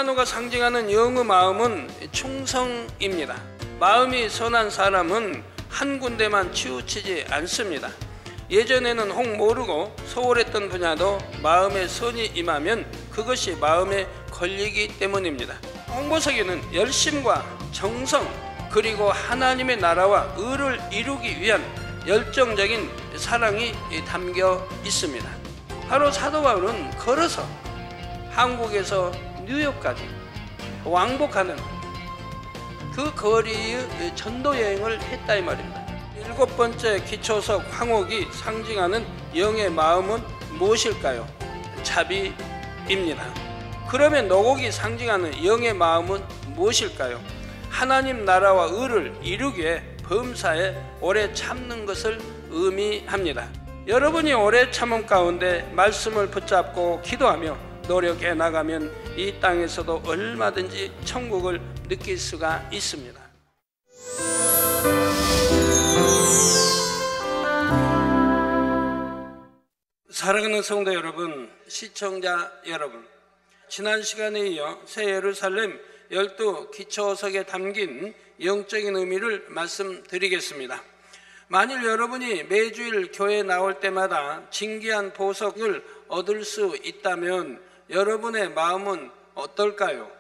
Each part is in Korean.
홍만호가 상징하는 영의 마음은 충성입니다. 마음이 선한 사람은 한 군데만 치우치지 않습니다. 예전에는 혹 모르고 소홀했던 분야도 마음의 선이 임하면 그것이 마음에 걸리기 때문입니다. 홍보석에는 열심과 정성 그리고 하나님의 나라와 의를 이루기 위한 열정적인 사랑이 담겨 있습니다. 바로 사도 바울은 걸어서 한국에서 뉴욕까지 왕복하는 그 거리의 전도 여행을 했다 이 말입니다. 7번째 기초석 황옥이 상징하는 영의 마음은 무엇일까요? 자비입니다. 그러면 노곡이 상징하는 영의 마음은 무엇일까요? 하나님 나라와 의를 이루기 위해 범사에 오래 참는 것을 의미합니다. 여러분이 오래 참음 가운데 말씀을 붙잡고 기도하며 노력해 나가면 이 땅에서도 얼마든지 천국을 느낄 수가 있습니다. 사랑하는 성도 여러분, 시청자 여러분, 지난 시간에 이어 새 예루살렘 12 기초석에 담긴 영적인 의미를 말씀드리겠습니다. 만일 여러분이 매주일 교회에 나올 때마다 진귀한 보석을 얻을 수 있다면 여러분의 마음은 어떨까요?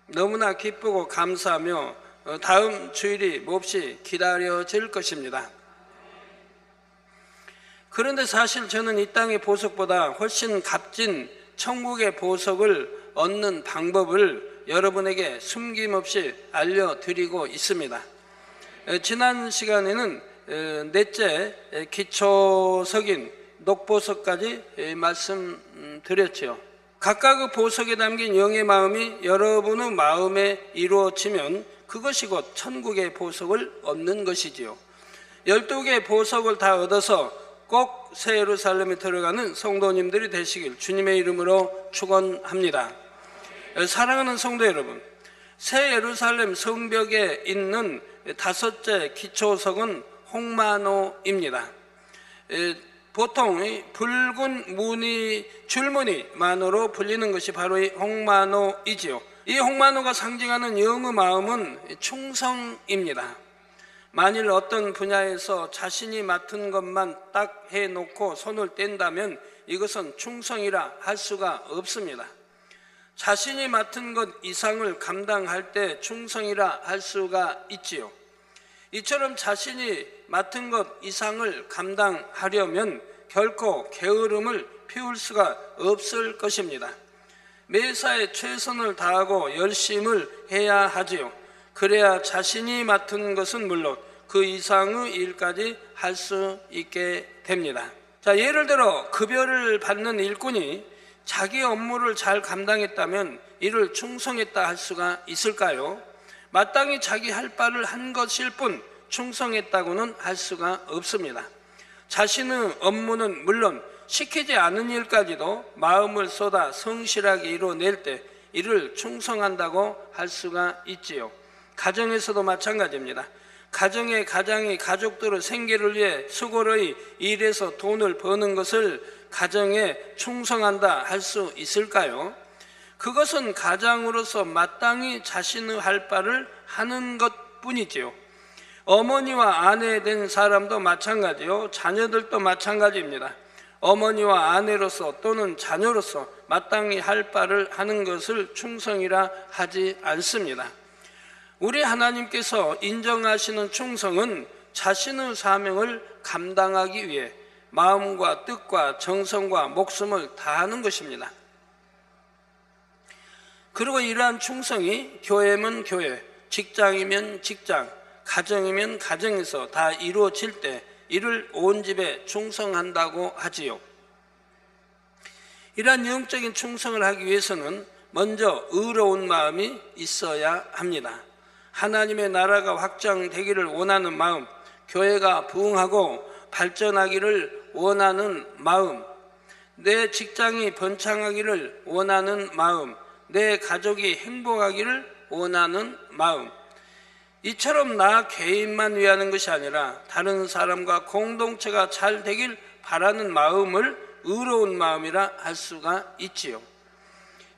너무나 기쁘고 감사하며 다음 주일이 몹시 기다려질 것입니다. 그런데 사실 저는 이 땅의 보석보다 훨씬 값진 천국의 보석을 얻는 방법을 여러분에게 숨김없이 알려드리고 있습니다. 지난 시간에는 넷째 기초석인 녹보석까지 말씀드렸죠. 각각의 보석에 담긴 영의 마음이 여러분의 마음에 이루어지면 그것이 곧 천국의 보석을 얻는 것이지요. 12개의 보석을 다 얻어서 꼭 새 예루살렘에 들어가는 성도님들이 되시길 주님의 이름으로 축원합니다. 사랑하는 성도 여러분, 새 예루살렘 성벽에 있는 5째 기초석은 홍만호입니다. 보통 붉은 무늬, 줄무늬만으로 불리는 것이 바로 이 홍만호이지요. 이 홍만호가 상징하는 영의 마음은 충성입니다. 만일 어떤 분야에서 자신이 맡은 것만 딱 해놓고 손을 뗀다면 이것은 충성이라 할 수가 없습니다. 자신이 맡은 것 이상을 감당할 때 충성이라 할 수가 있지요. 이처럼 자신이 맡은 것 이상을 감당하려면 결코 게으름을 피울 수가 없을 것입니다. 매사에 최선을 다하고 열심을 해야 하지요. 그래야 자신이 맡은 것은 물론 그 이상의 일까지 할 수 있게 됩니다. 자, 예를 들어 급여를 받는 일꾼이 자기 업무를 잘 감당했다면 이를 충성했다 할 수가 있을까요? 마땅히 자기 할 바를 한 것일 뿐 충성했다고는 할 수가 없습니다. 자신의 업무는 물론 시키지 않은 일까지도 마음을 쏟아 성실하게 이뤄낼 때 이를 충성한다고 할 수가 있지요. 가정에서도 마찬가지입니다. 가정의 가장이 가족들의 생계를 위해 수고로이 일해서 돈을 버는 것을 가정에 충성한다 할 수 있을까요? 그것은 가장으로서 마땅히 자신의 할 바를 하는 것뿐이지요. 어머니와 아내 된 사람도 마찬가지요. 자녀들도 마찬가지입니다. 어머니와 아내로서 또는 자녀로서 마땅히 할 바를 하는 것을 충성이라 하지 않습니다. 우리 하나님께서 인정하시는 충성은 자신의 사명을 감당하기 위해 마음과 뜻과 정성과 목숨을 다하는 것입니다. 그리고 이러한 충성이 교회면 교회, 직장이면 직장, 가정이면 가정에서 다 이루어질 때 이를 온 집에 충성한다고 하지요. 이러한 영적인 충성을 하기 위해서는 먼저 의로운 마음이 있어야 합니다. 하나님의 나라가 확장되기를 원하는 마음, 교회가 부흥하고 발전하기를 원하는 마음, 내 직장이 번창하기를 원하는 마음, 내 가족이 행복하기를 원하는 마음, 이처럼 나 개인만 위하는 것이 아니라 다른 사람과 공동체가 잘 되길 바라는 마음을 의로운 마음이라 할 수가 있지요.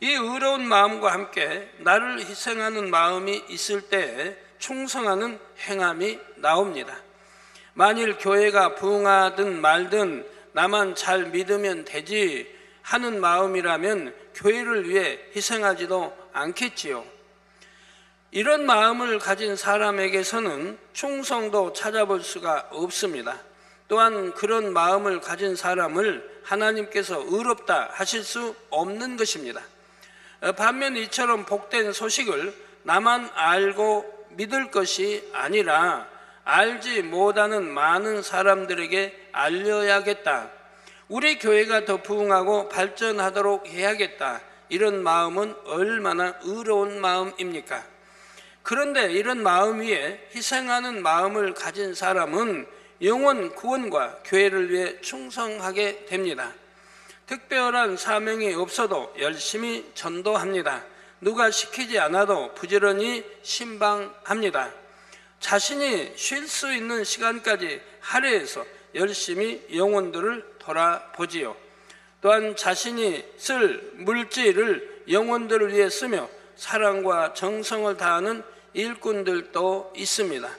이 의로운 마음과 함께 나를 희생하는 마음이 있을 때 충성하는 행함이 나옵니다. 만일 교회가 부흥하든 말든 나만 잘 믿으면 되지 하는 마음이라면 교회를 위해 희생하지도 않겠지요. 이런 마음을 가진 사람에게서는 충성도 찾아볼 수가 없습니다. 또한 그런 마음을 가진 사람을 하나님께서 의롭다 하실 수 없는 것입니다. 반면 이처럼 복된 소식을 나만 알고 믿을 것이 아니라 알지 못하는 많은 사람들에게 알려야겠다. 우리 교회가 더 부흥하고 발전하도록 해야겠다. 이런 마음은 얼마나 의로운 마음입니까? 그런데 이런 마음 위에 희생하는 마음을 가진 사람은 영혼 구원과 교회를 위해 충성하게 됩니다. 특별한 사명이 없어도 열심히 전도합니다. 누가 시키지 않아도 부지런히 신방합니다. 자신이 쉴 수 있는 시간까지 할애해서 열심히 영혼들을 돌아보지요. 또한 자신이 쓸 물질을 영혼들을 위해 쓰며 사랑과 정성을 다하는 일꾼들도 있습니다.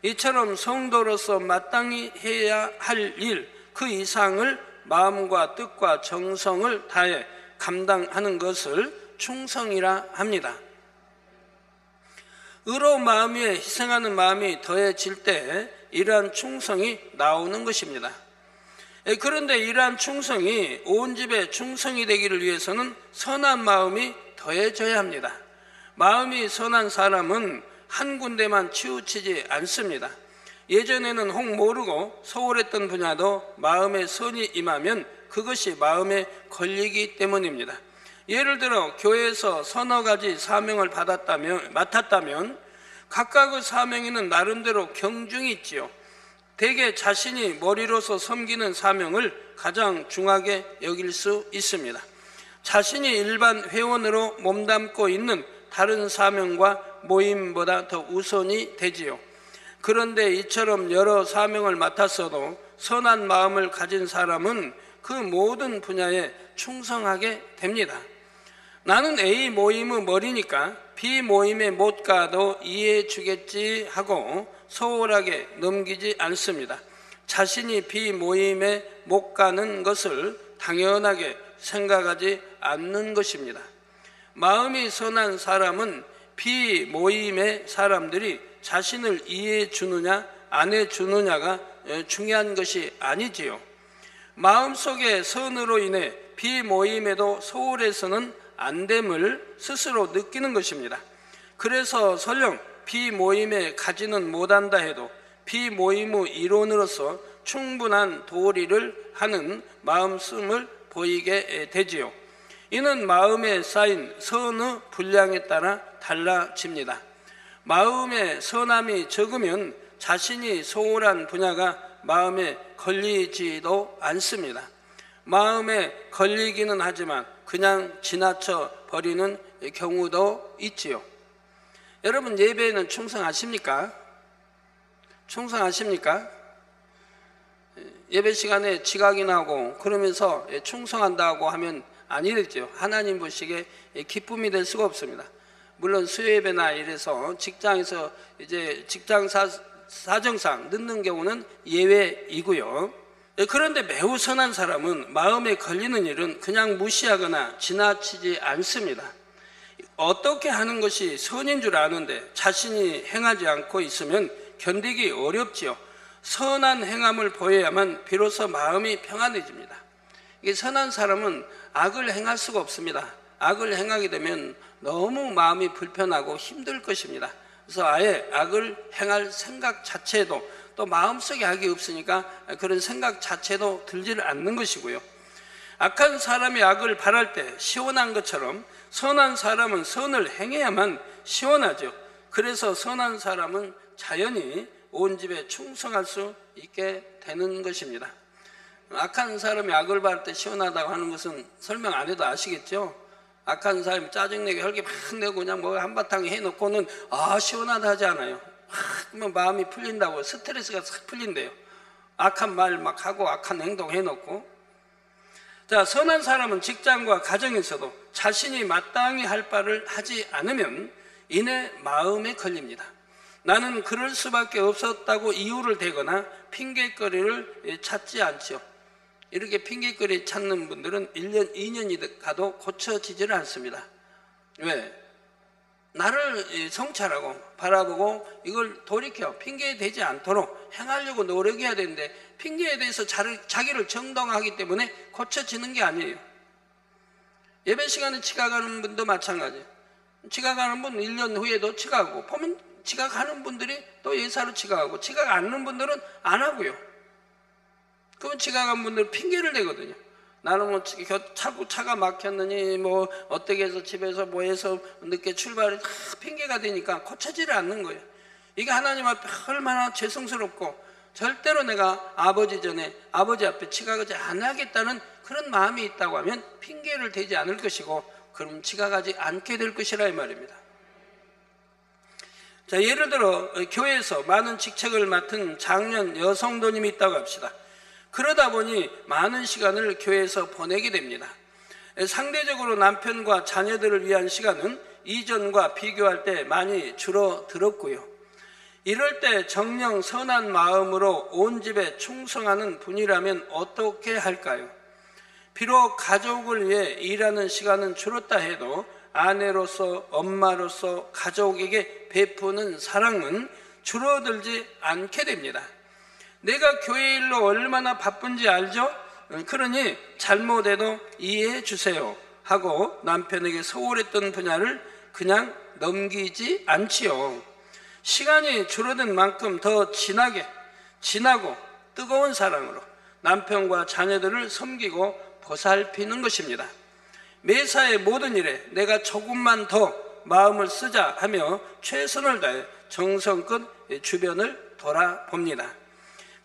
이처럼 성도로서 마땅히 해야 할 일, 그 이상을 마음과 뜻과 정성을 다해 감당하는 것을 충성이라 합니다. 의로운 마음 위에 희생하는 마음이 더해질 때 이러한 충성이 나오는 것입니다. 그런데 이러한 충성이 온 집의 충성이 되기를 위해서는 선한 마음이 더해져야 합니다. 마음이 선한 사람은 한 군데만 치우치지 않습니다. 예전에는 혹 모르고 소홀했던 분야도 마음에 선이 임하면 그것이 마음에 걸리기 때문입니다. 예를 들어 교회에서 서너 가지 사명을 맡았다면 각각의 사명에는 나름대로 경중이 있지요. 대개 자신이 머리로서 섬기는 사명을 가장 중하게 여길 수 있습니다. 자신이 일반 회원으로 몸담고 있는 다른 사명과 모임보다 더 우선이 되지요. 그런데 이처럼 여러 사명을 맡았어도 선한 마음을 가진 사람은 그 모든 분야에 충성하게 됩니다. 나는 A 모임의 머리니까 B 모임에 못 가도 이해해 주겠지 하고 소홀하게 넘기지 않습니다. 자신이 B 모임에 못 가는 것을 당연하게 생각하지 않는 것입니다. 마음이 선한 사람은 B 모임의 사람들이 자신을 이해해 주느냐 안 해 주느냐가 중요한 것이 아니지요. 마음속의 선으로 인해 B 모임에도 소홀해서는 안 됨을 스스로 느끼는 것입니다. 그래서 설령 B 모임에 가지는 못한다 해도 B 모임의 일원으로서 충분한 도리를 하는 마음씀을 보이게 되지요. 이는 마음에 쌓인 선의 분량에 따라 달라집니다. 마음의 선함이 적으면 자신이 소홀한 분야가 마음에 걸리지도 않습니다. 마음에 걸리기는 하지만 그냥 지나쳐 버리는 경우도 있지요. 여러분 예배에는 충성하십니까? 충성하십니까? 예배 시간에 지각이 나고 그러면서 충성한다고 하면 아니겠죠. 하나님 보시기에 기쁨이 될 수가 없습니다. 물론 수요예배나 이래서 직장에서 이제 직장 사정상 늦는 경우는 예외이고요. 그런데 매우 선한 사람은 마음에 걸리는 일은 그냥 무시하거나 지나치지 않습니다. 어떻게 하는 것이 선인 줄 아는데 자신이 행하지 않고 있으면 견디기 어렵지요. 선한 행함을 보여야만 비로소 마음이 평안해집니다. 이게 선한 사람은 악을 행할 수가 없습니다. 악을 행하게 되면 너무 마음이 불편하고 힘들 것입니다. 그래서 아예 악을 행할 생각 자체도 또 마음속에 악이 없으니까 그런 생각 자체도 들지를 않는 것이고요. 악한 사람이 악을 바랄 때 시원한 것처럼 선한 사람은 선을 행해야만 시원하죠. 그래서 선한 사람은 자연히 온 집에 충성할 수 있게 되는 것입니다. 악한 사람이 악을 바랄 때 시원하다고 하는 것은 설명 안 해도 아시겠죠? 악한 사람이 짜증내게 혈기 막 내고 그냥 뭐 한바탕 해놓고는 시원하다 하지 않아요. 그러면 마음이 풀린다고 스트레스가 싹 풀린대요. 악한 말 막 하고 악한 행동 해놓고. 자, 선한 사람은 직장과 가정에서도 자신이 마땅히 할 바를 하지 않으면 이내 마음에 걸립니다. 나는 그럴 수밖에 없었다고 이유를 대거나 핑계거리를 찾지 않죠. 이렇게 핑계거리 찾는 분들은 1년, 2년이 가도 고쳐지지를 않습니다. 왜? 나를 성찰하고 바라보고 이걸 돌이켜 핑계되지 않도록 행하려고 노력해야 되는데, 핑계에 대해서 자기를 정당화하기 때문에 고쳐지는 게 아니에요. 예배 시간에 지각하는 분도 마찬가지예요. 지각하는 분 1년 후에도 지각하고, 보면 지각하는 분들이 또 예사로 지각하고, 지각 않는 분들은 안 하고요. 그러면 지각한 분들 핑계를 대거든요. 나는 뭐 자꾸 차가 막혔느니 뭐 어떻게 해서 집에서 뭐 해서 늦게 출발을 다 핑계가 되니까 고쳐지를 않는 거예요. 이게 하나님 앞에 얼마나 죄송스럽고, 절대로 내가 아버지 전에 아버지 앞에 지각하지 않겠다는 그런 마음이 있다고 하면 핑계를 대지 않을 것이고, 그럼 지각하지 않게 될 것이라 이 말입니다. 자, 예를 들어 교회에서 많은 직책을 맡은 장년 여성도님이 있다고 합시다. 그러다 보니 많은 시간을 교회에서 보내게 됩니다. 상대적으로 남편과 자녀들을 위한 시간은 이전과 비교할 때 많이 줄어들었고요. 이럴 때 정녕 선한 마음으로 온 집에 충성하는 분이라면 어떻게 할까요? 비록 가족을 위해 일하는 시간은 줄었다 해도 아내로서, 엄마로서 가족에게 베푸는 사랑은 줄어들지 않게 됩니다. 내가 교회 일로 얼마나 바쁜지 알죠? 그러니 잘못해도 이해해 주세요 하고 남편에게 소홀했던 분야를 그냥 넘기지 않지요. 시간이 줄어든 만큼 더 진하고 뜨거운 사랑으로 남편과 자녀들을 섬기고 보살피는 것입니다. 매사의 모든 일에 내가 조금만 더 마음을 쓰자 하며 최선을 다해 정성껏 주변을 돌아봅니다.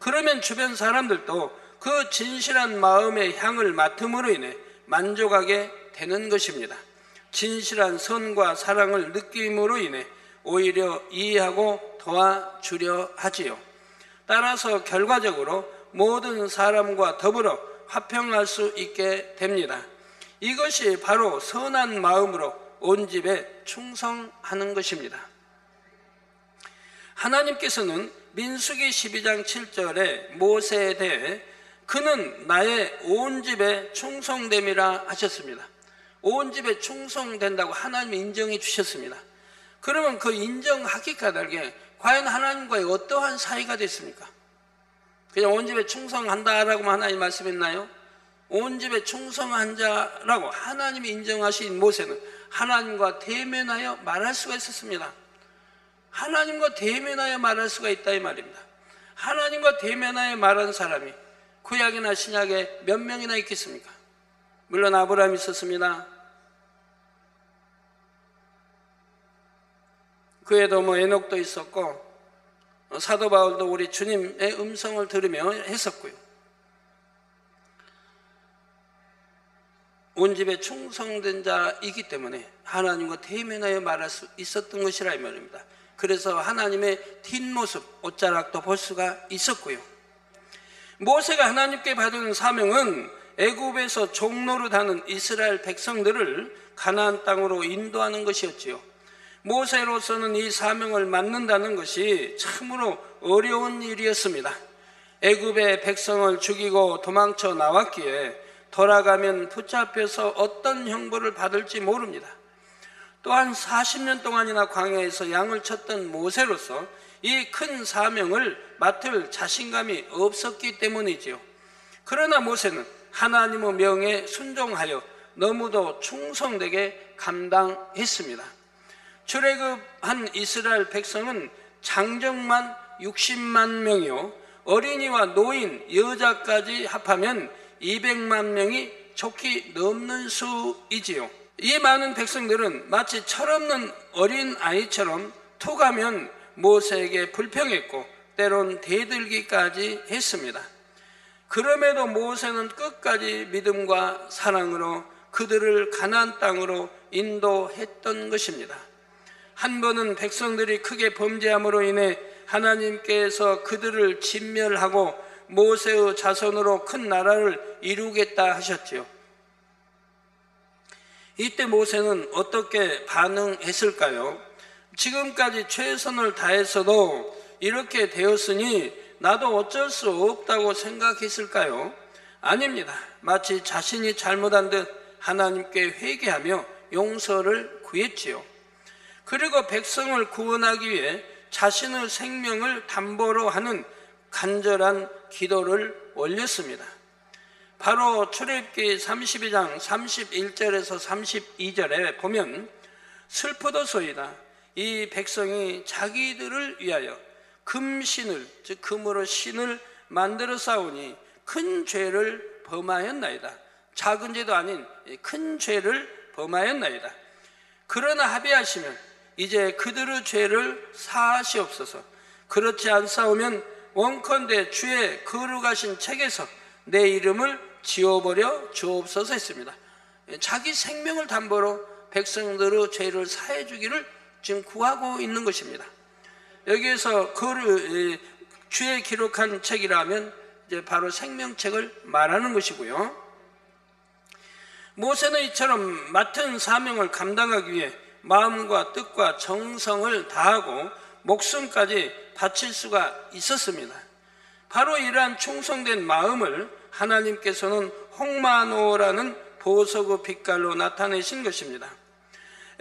그러면 주변 사람들도 그 진실한 마음의 향을 맡음으로 인해 만족하게 되는 것입니다. 진실한 선과 사랑을 느낌으로 인해 오히려 이해하고 도와주려 하지요. 따라서 결과적으로 모든 사람과 더불어 화평할 수 있게 됩니다. 이것이 바로 선한 마음으로 온 집에 충성하는 것입니다. 하나님께서는 민수기 12장 7절에 모세에 대해 그는 나의 온 집에 충성됨이라 하셨습니다. 온 집에 충성된다고 하나님이 인정해 주셨습니다. 그러면 그 인정하기가 다르게 과연 하나님과의 어떠한 사이가 됐습니까? 그냥 온 집에 충성한다라고만 하나님 말씀했나요? 온 집에 충성한 자라고 하나님이 인정하신 모세는 하나님과 대면하여 말할 수가 있었습니다. 하나님과 대면하여 말할 수가 있다 이 말입니다. 하나님과 대면하여 말한 사람이 구약이나 신약에 몇 명이나 있겠습니까? 물론 아브라함이 있었습니다. 그 외에도 뭐 에녹도 있었고, 사도 바울도 우리 주님의 음성을 들으며 했었고요. 온 집에 충성된 자이기 때문에 하나님과 대면하여 말할 수 있었던 것이라 이 말입니다. 그래서 하나님의 뒷모습, 옷자락도 볼 수가 있었고요. 모세가 하나님께 받은 사명은 애굽에서 종노릇하는 이스라엘 백성들을 가나안 땅으로 인도하는 것이었지요. 모세로서는 이 사명을 맡는다는 것이 참으로 어려운 일이었습니다. 애굽의 백성을 죽이고 도망쳐 나왔기에 돌아가면 붙잡혀서 어떤 형벌을 받을지 모릅니다. 또한 40년 동안이나 광야에서 양을 쳤던 모세로서 이 큰 사명을 맡을 자신감이 없었기 때문이지요. 그러나 모세는 하나님의 명에 순종하여 너무도 충성되게 감당했습니다. 출애굽한 이스라엘 백성은 장정만 60만 명이요 어린이와 노인, 여자까지 합하면 200만 명이 좋게 넘는 수이지요. 이 많은 백성들은 마치 철없는 어린 아이처럼 툭하면 모세에게 불평했고 때론 대들기까지 했습니다. 그럼에도 모세는 끝까지 믿음과 사랑으로 그들을 가나안 땅으로 인도했던 것입니다. 한 번은 백성들이 크게 범죄함으로 인해 하나님께서 그들을 진멸하고 모세의 자손으로 큰 나라를 이루겠다 하셨지요. 이때 모세는 어떻게 반응했을까요? 지금까지 최선을 다해서도 이렇게 되었으니 나도 어쩔 수 없다고 생각했을까요? 아닙니다. 마치 자신이 잘못한 듯 하나님께 회개하며 용서를 구했지요. 그리고 백성을 구원하기 위해 자신의 생명을 담보로 하는 간절한 기도를 올렸습니다. 바로 출애굽기 32장 31절에서 32절에 보면 슬프도소이다. 이 백성이 자기들을 위하여 금신을, 즉 금으로 신을 만들어 싸우니 큰 죄를 범하였나이다. 작은 죄도 아닌 큰 죄를 범하였나이다. 그러나 합의하시면 이제 그들의 죄를 사하시옵소서. 그렇지 않사오면 원컨대 주의 거룩하신 책에서 내 이름을 지워버려 주옵소서 했습니다. 자기 생명을 담보로 백성들의 죄를 사해 주기를 지금 구하고 있는 것입니다. 여기에서 주의 기록한 책이라면 이제 바로 생명책을 말하는 것이고요. 모세는 이처럼 맡은 사명을 감당하기 위해 마음과 뜻과 정성을 다하고 목숨까지 바칠 수가 있었습니다. 바로 이러한 충성된 마음을 하나님께서는 홍마노라는 보석의 빛깔로 나타내신 것입니다.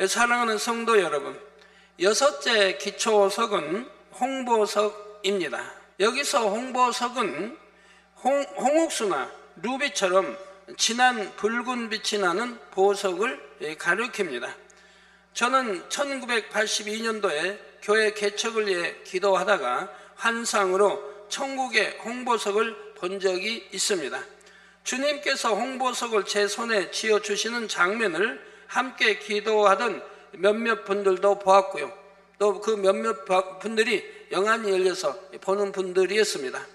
사랑하는 성도 여러분, 여섯째 기초석은 홍보석입니다. 여기서 홍보석은 홍옥수나 루비처럼 진한 붉은 빛이 나는 보석을 가리킵니다. 저는 1982년도에 교회 개척을 위해 기도하다가 환상으로 천국의 홍보석을 본 적이 있습니다. 주님께서 홍보석을 제 손에 쥐어주시는 장면을 함께 기도하던 몇몇 분들도 보았고요. 또 그 몇몇 분들이 영안이 열려서 보는 분들이었습니다.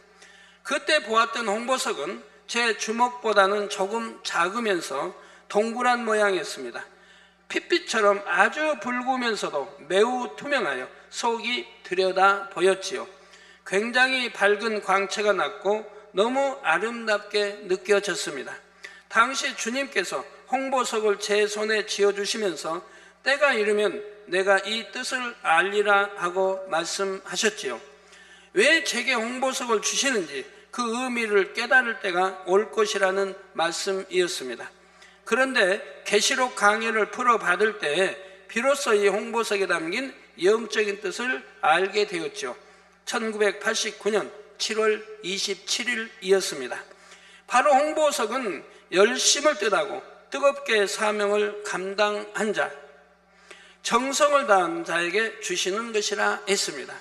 그때 보았던 홍보석은 제 주먹보다는 조금 작으면서 동그란 모양이었습니다. 핏빛처럼 아주 붉으면서도 매우 투명하여 속이 들여다 보였지요. 굉장히 밝은 광채가 났고 너무 아름답게 느껴졌습니다. 당시 주님께서 홍보석을 제 손에 쥐어주시면서 때가 이르면 내가 이 뜻을 알리라 하고 말씀하셨지요. 왜 제게 홍보석을 주시는지 그 의미를 깨달을 때가 올 것이라는 말씀이었습니다. 그런데 계시록 강의를 풀어받을 때 비로소 이 홍보석에 담긴 영적인 뜻을 알게 되었죠. 1989년 7월 27일이었습니다. 바로 홍보석은 열심을 뜻하고 뜨겁게 사명을 감당한 자, 정성을 다한 자에게 주시는 것이라 했습니다.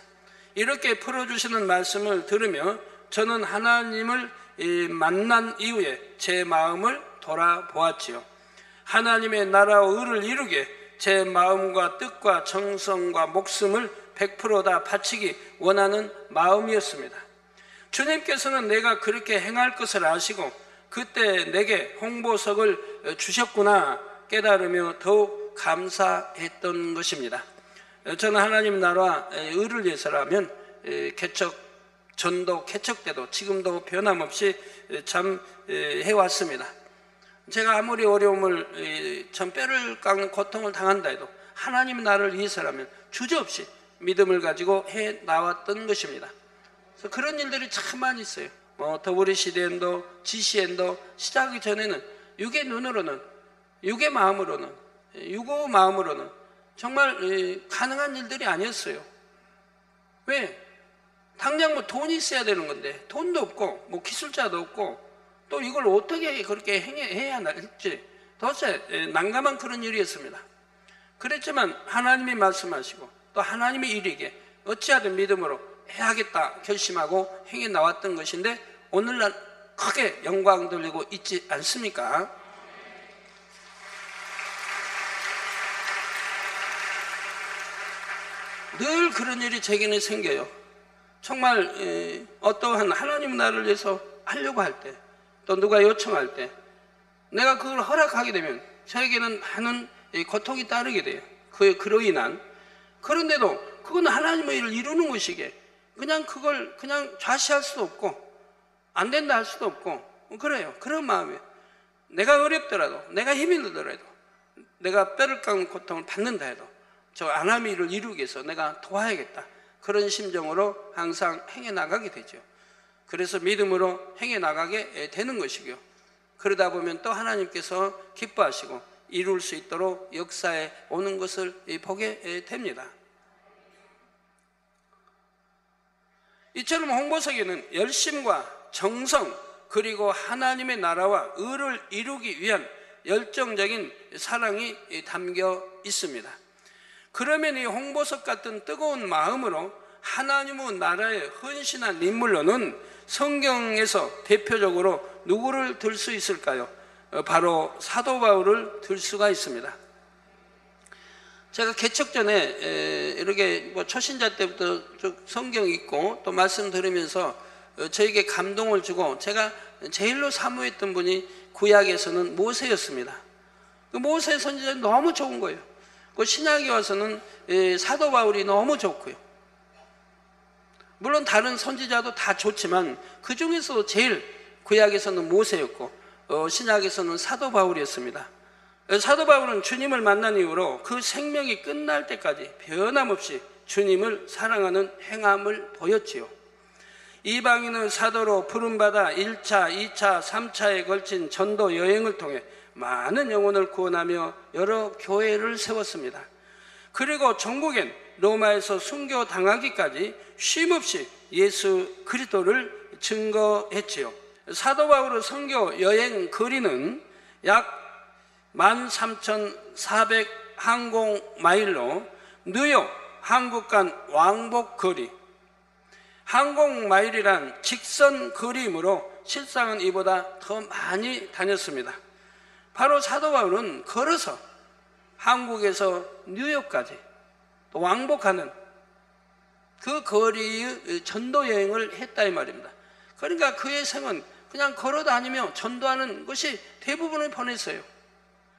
이렇게 풀어주시는 말씀을 들으며 저는 하나님을 만난 이후에 제 마음을 돌아보았지요. 하나님의 나라와 의를 이루게 제 마음과 뜻과 정성과 목숨을 100% 다 바치기 원하는 마음이었습니다. 주님께서는 내가 그렇게 행할 것을 아시고 그때 내게 홍보석을 주셨구나 깨달으며 더욱 감사했던 것입니다. 저는 하나님 나라 의를 위해서라면 개척 전도 개척 때도 지금도 변함없이 참 해왔습니다. 제가 아무리 어려움을 참 뼈를 깎는 고통을 당한다 해도 하나님 나라를 위해서라면 주저없이 믿음을 가지고 해 나왔던 것입니다. 그래서 그런 일들이 참 많이 있어요. WCDN도 GCN도 시작하기 전에는 육의 눈으로는 육의 마음으로는 육의 마음으로는 정말 가능한 일들이 아니었어요. 왜? 당장 뭐 돈이 있어야 되는 건데 돈도 없고 뭐 기술자도 없고 또 이걸 어떻게 그렇게 해야 할지 도대체 난감한 그런 일이었습니다. 그랬지만 하나님이 말씀하시고 또 하나님의 일이게 어찌하든 믿음으로 해야겠다 결심하고 행해 나왔던 것인데 오늘날 크게 영광 돌리고 있지 않습니까? 늘 그런 일이 제게는 생겨요. 정말 어떠한 하나님 나라를 위해서 하려고 할 때 또 누가 요청할 때 내가 그걸 허락하게 되면 저에게는 많은 고통이 따르게 돼요. 그로 인한. 그런데도 그건 하나님의 일을 이루는 것이기에 그냥 그걸 그냥 좌시할 수도 없고 안 된다 할 수도 없고 그래요. 그런 마음이에요. 내가 어렵더라도, 내가 힘이 들더라도, 내가 뼈를 깎는 고통을 받는다 해도 저 아나미를 이루기 위해서 내가 도와야겠다, 그런 심정으로 항상 행해 나가게 되죠. 그래서 믿음으로 행해 나가게 되는 것이고요. 그러다 보면 또 하나님께서 기뻐하시고 이룰 수 있도록 역사에 오는 것을 보게 됩니다. 이처럼 홍보석에는 열심과 정성, 그리고 하나님의 나라와 의를 이루기 위한 열정적인 사랑이 담겨 있습니다. 그러면 이 홍보석 같은 뜨거운 마음으로 하나님의 나라에 헌신한 인물로는 성경에서 대표적으로 누구를 들 수 있을까요? 바로 사도 바울을 들 수가 있습니다. 제가 개척 전에 이렇게 초신자 때부터 성경 읽고 또 말씀 들으면서 저에게 감동을 주고 제가 제일로 사모했던 분이 구약에서는 모세였습니다. 그 모세 선지자 너무 좋은 거예요. 그 신약에 와서는 사도 바울이 너무 좋고요. 물론 다른 선지자도 다 좋지만 그 중에서도 제일 구약에서는 모세였고 신약에서는 사도 바울이었습니다. 사도 바울은 주님을 만난 이후로 그 생명이 끝날 때까지 변함없이 주님을 사랑하는 행함을 보였지요. 이방인의 사도로 부름받아 1차, 2차, 3차에 걸친 전도 여행을 통해 많은 영혼을 구원하며 여러 교회를 세웠습니다. 그리고 전국엔 로마에서 순교당하기까지 쉼없이 예수 그리스도를 증거했지요. 사도 바울의 선교 여행 거리는 약 13,400 항공마일로 뉴욕, 한국 간 왕복 거리, 항공마일이란 직선 거리이므로 실상은 이보다 더 많이 다녔습니다. 바로 사도 바울은 걸어서 한국에서 뉴욕까지 또 왕복하는 그 거리의 전도 여행을 했다 이 말입니다. 그러니까 그의 생은 그냥 걸어 다니며 전도하는 것이 대부분을 보냈어요.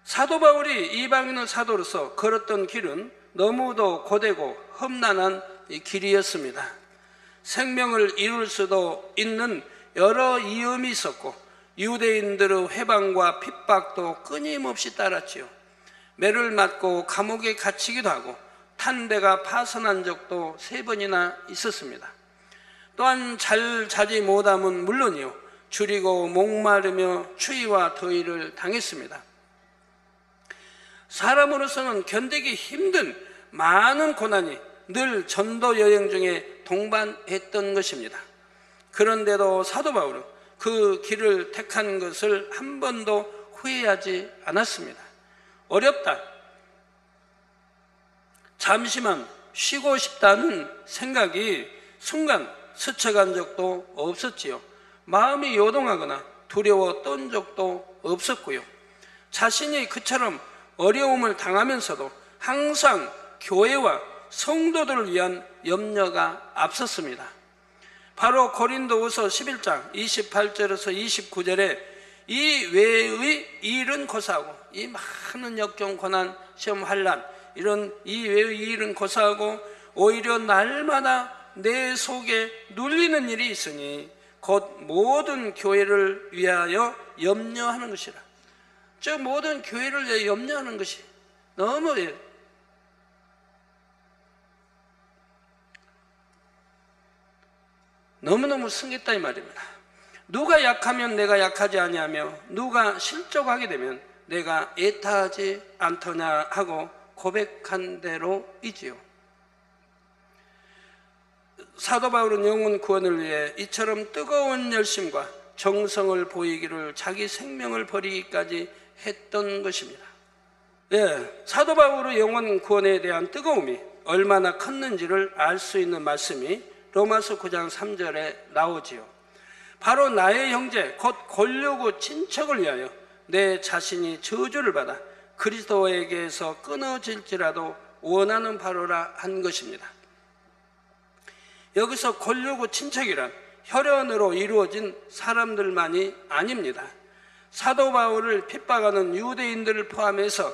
사도 바울이 이방인의 사도로서 걸었던 길은 너무도 고되고 험난한 길이었습니다. 생명을 잃을 수도 있는 여러 위험이 있었고 유대인들의 회방과 핍박도 끊임없이 따랐지요. 매를 맞고 감옥에 갇히기도 하고 탄대가 파손한 적도 3번이나 있었습니다. 또한 잘 자지 못함은 물론이요, 줄이고 목마르며 추위와 더위를 당했습니다. 사람으로서는 견디기 힘든 많은 고난이 늘 전도 여행 중에 동반했던 것입니다. 그런데도 사도 바울은 그 길을 택한 것을 한 번도 후회하지 않았습니다. 어렵다, 잠시만 쉬고 싶다는 생각이 순간 스쳐간 적도 없었지요. 마음이 요동하거나 두려워 떤 적도 없었고요. 자신이 그처럼 어려움을 당하면서도 항상 교회와 성도들을 위한 염려가 앞섰습니다. 바로 고린도후서 11장 28절에서 29절에 이 외의 일은 고사하고, 이 많은 역경, 고난, 시험, 환난, 이런 이 외의 일은 고사하고 오히려 날마다 내 속에 눌리는 일이 있으니 곧 모든 교회를 위하여 염려하는 것이라. 저 모든 교회를 위하여 염려하는 것이 너무너무 승겠다 이 말입니다. 누가 약하면 내가 약하지 아니하며 누가 실족하게 되면 내가 애타하지 않더냐 하고 고백한 대로이지요. 사도 바울은 영혼 구원을 위해 이처럼 뜨거운 열심과 정성을 보이기를 자기 생명을 버리기까지 했던 것입니다. 사도 바울의 영혼 구원에 대한 뜨거움이 얼마나 컸는지를 알 수 있는 말씀이 로마서 9장 3절에 나오지요. 바로 나의 형제 곧 권력의 친척을 위하여 내 자신이 저주를 받아 그리스도에게서 끊어질지라도 원하는 바로라 한 것입니다. 여기서 권력의 친척이란 혈연으로 이루어진 사람들만이 아닙니다. 사도 바울을 핍박하는 유대인들을 포함해서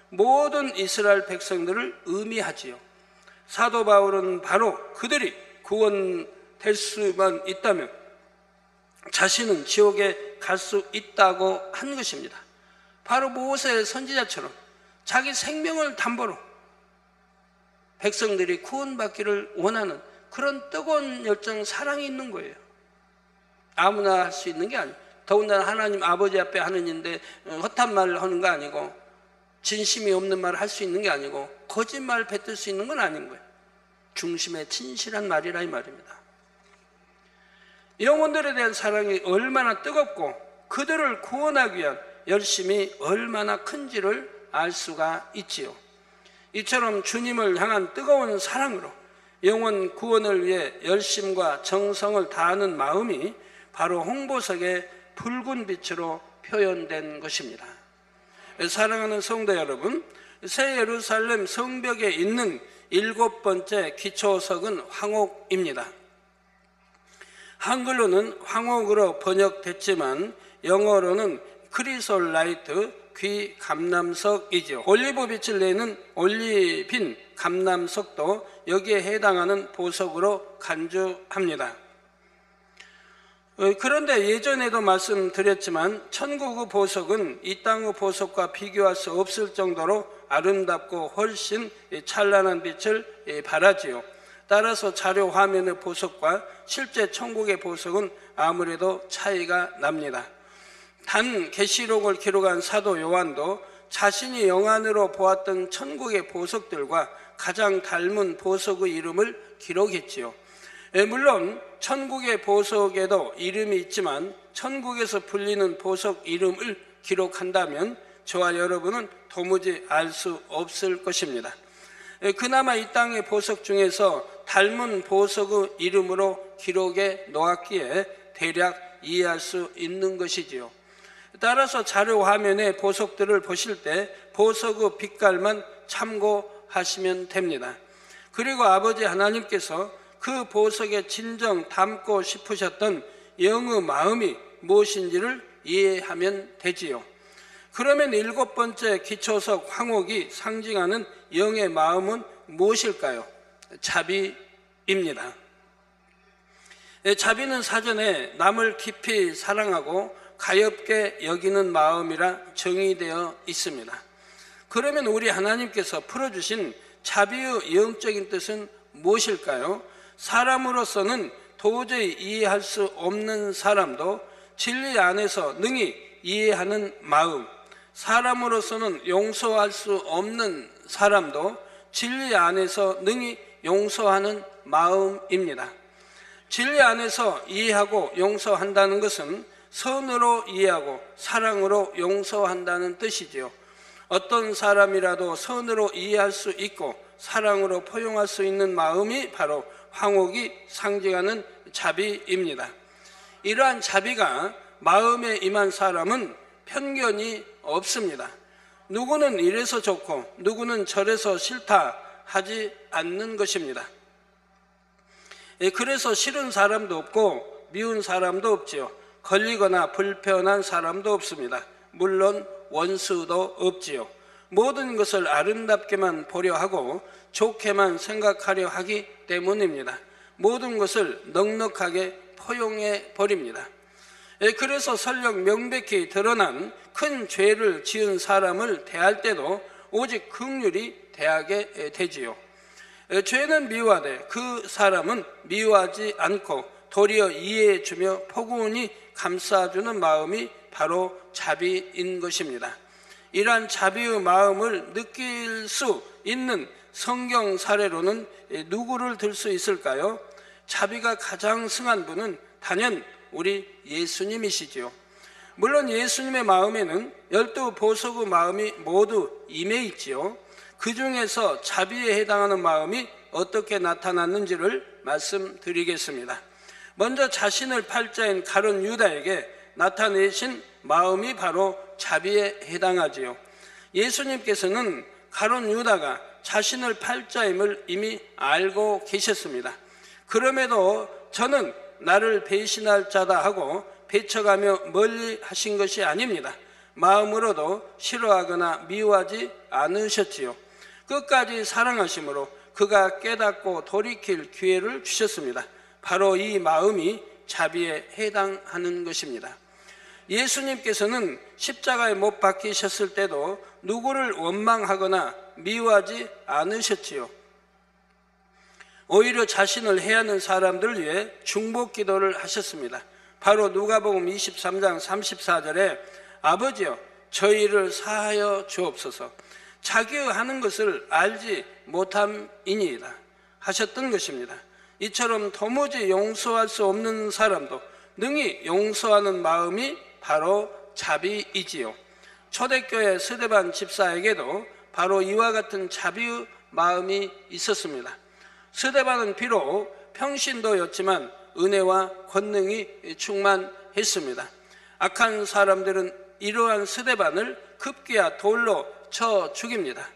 모든 이스라엘 백성들을 의미하지요. 사도 바울은 바로 그들이 구원될 수만 있다면 자신은 지옥에 갈 수 있다고 한 것입니다. 바로 모세 선지자처럼 자기 생명을 담보로 백성들이 구원받기를 원하는 그런 뜨거운 열정, 사랑이 있는 거예요. 아무나 할 수 있는 게 아니에요. 더군다나 하나님 아버지 앞에 하는 일인데 헛한 말을 하는 거 아니고, 진심이 없는 말을 할 수 있는 게 아니고, 거짓말 뱉을 수 있는 건 아닌 거예요. 중심에 진실한 말이라 이 말입니다. 영혼들에 대한 사랑이 얼마나 뜨겁고 그들을 구원하기 위한 열심이 얼마나 큰지를 알 수가 있지요. 이처럼 주님을 향한 뜨거운 사랑으로 영혼 구원을 위해 열심과 정성을 다하는 마음이 바로 홍보석의 붉은 빛으로 표현된 것입니다. 사랑하는 성도 여러분, 새 예루살렘 성벽에 있는 7번째 기초석은 황옥입니다. 한글로는 황옥으로 번역됐지만 영어로는 크리솔라이트, 귀 감람석이죠. 올리브 빛을 내는 올리빈 감람석도 여기에 해당하는 보석으로 간주합니다. 그런데 예전에도 말씀드렸지만 천국의 보석은 이 땅의 보석과 비교할 수 없을 정도로 아름답고 훨씬 찬란한 빛을 발하지요. 따라서 자료 화면의 보석과 실제 천국의 보석은 아무래도 차이가 납니다. 단 계시록을 기록한 사도 요한도 자신이 영안으로 보았던 천국의 보석들과 가장 닮은 보석의 이름을 기록했지요. 물론 천국의 보석에도 이름이 있지만 천국에서 불리는 보석 이름을 기록한다면 저와 여러분은 도무지 알 수 없을 것입니다. 그나마 이 땅의 보석 중에서 닮은 보석의 이름으로 기록해 놓았기에 대략 이해할 수 있는 것이지요. 따라서 자료 화면의 보석들을 보실 때 보석의 빛깔만 참고하시면 됩니다. 그리고 아버지 하나님께서 그 보석에 진정 담고 싶으셨던 영의 마음이 무엇인지를 이해하면 되지요. 그러면 7번째 기초석 황옥이 상징하는 영의 마음은 무엇일까요? 자비입니다. 자비는 사전에 남을 깊이 사랑하고 가엾게 여기는 마음이라 정의되어 있습니다. 그러면 우리 하나님께서 풀어주신 자비의 영적인 뜻은 무엇일까요? 사람으로서는 도저히 이해할 수 없는 사람도 진리 안에서 능히 이해하는 마음, 사람으로서는 용서할 수 없는 사람도 진리 안에서 능히 용서하는 마음입니다. 진리 안에서 이해하고 용서한다는 것은 선으로 이해하고 사랑으로 용서한다는 뜻이지요. 어떤 사람이라도 선으로 이해할 수 있고 사랑으로 포용할 수 있는 마음이 바로 황옥이 상징하는 자비입니다. 이러한 자비가 마음에 임한 사람은 편견이 없습니다. 누구는 이래서 좋고 누구는 저래서 싫다 하지 않는 것입니다. 그래서 싫은 사람도 없고 미운 사람도 없지요. 걸리거나 불편한 사람도 없습니다. 물론 원수도 없지요. 모든 것을 아름답게만 보려 하고 좋게만 생각하려 하기 때문입니다. 모든 것을 넉넉하게 포용해 버립니다. 그래서 설령 명백히 드러난 큰 죄를 지은 사람을 대할 때도 오직 긍휼히 대하게 되지요. 죄는 미워하되 그 사람은 미워하지 않고 도리어 이해해주며 포근히 감싸주는 마음이 바로 자비인 것입니다. 이러한 자비의 마음을 느낄 수 있는 성경 사례로는 누구를 들 수 있을까요? 자비가 가장 승한 분은 단연 우리 예수님이시지요. 물론 예수님의 마음에는 12보석의 마음이 모두 임해 있지요. 그 중에서 자비에 해당하는 마음이 어떻게 나타났는지를 말씀드리겠습니다. 먼저 자신을 팔자인 가룟 유다에게 나타내신 마음이 바로 자비에 해당하지요. 예수님께서는 가룟 유다가 자신을 팔자임을 이미 알고 계셨습니다. 그럼에도 저는 나를 배신할 자다 하고 배척하며 멀리 하신 것이 아닙니다. 마음으로도 싫어하거나 미워하지 않으셨지요. 끝까지 사랑하심으로 그가 깨닫고 돌이킬 기회를 주셨습니다. 바로 이 마음이 자비에 해당하는 것입니다. 예수님께서는 십자가에 못 박히셨을 때도 누구를 원망하거나 미워하지 않으셨지요. 오히려 자신을 해하는 사람들을 위해 중보 기도를 하셨습니다. 바로 누가복음 23장 34절에 아버지여 저희를 사하여 주옵소서 자기의 하는 것을 알지 못함이니이다 하셨던 것입니다. 이처럼 도무지 용서할 수 없는 사람도 능히 용서하는 마음이 바로 자비이지요. 초대교회 스데반 집사에게도 바로 이와 같은 자비의 마음이 있었습니다. 스데반은 비록 평신도였지만 은혜와 권능이 충만했습니다. 악한 사람들은 이러한 스데반을 급기야 돌로 쳐 죽입니다.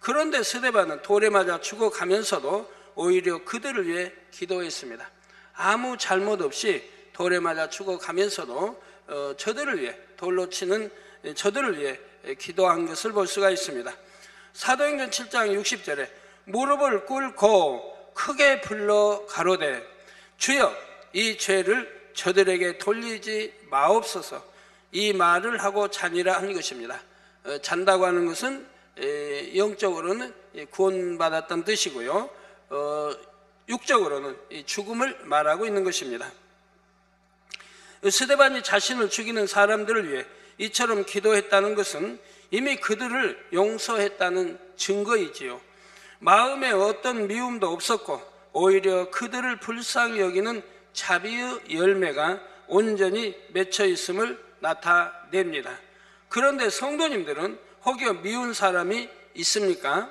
그런데 스데반은 돌에 맞아 죽어가면서도 오히려 그들을 위해 기도했습니다. 아무 잘못 없이 돌에 맞아 죽어가면서도 저들을 위해 돌로 치는 저들을 위해 기도한 것을 볼 수가 있습니다. 사도행전 7장 60절에 무릎을 꿇고 크게 불러 가로되 주여 이 죄를 저들에게 돌리지 마옵소서 이 말을 하고 자니라 한 것입니다. 잔다고 하는 것은 영적으로는 구원받았다는 뜻이고요, 육적으로는 죽음을 말하고 있는 것입니다. 스데반이 자신을 죽이는 사람들을 위해 이처럼 기도했다는 것은 이미 그들을 용서했다는 증거이지요. 마음에 어떤 미움도 없었고 오히려 그들을 불쌍히 여기는 자비의 열매가 온전히 맺혀 있음을 나타냅니다. 그런데 성도님들은 혹여 미운 사람이 있습니까?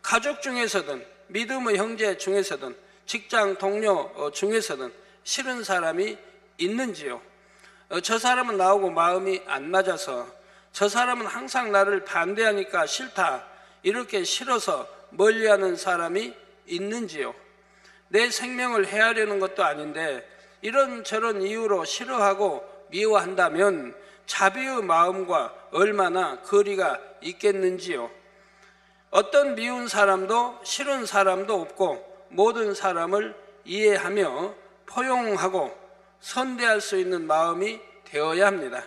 가족 중에서든 믿음의 형제 중에서든 직장 동료 중에서든 싫은 사람이 있는지요? 저 사람은 나하고 마음이 안 맞아서, 저 사람은 항상 나를 반대하니까 싫다, 이렇게 싫어서 멀리하는 사람이 있는지요? 내 생명을 해하려는 것도 아닌데 이런저런 이유로 싫어하고 미워한다면 자비의 마음과 얼마나 거리가 있겠는지요? 어떤 미운 사람도 싫은 사람도 없고 모든 사람을 이해하며 포용하고 선대할 수 있는 마음이 되어야 합니다.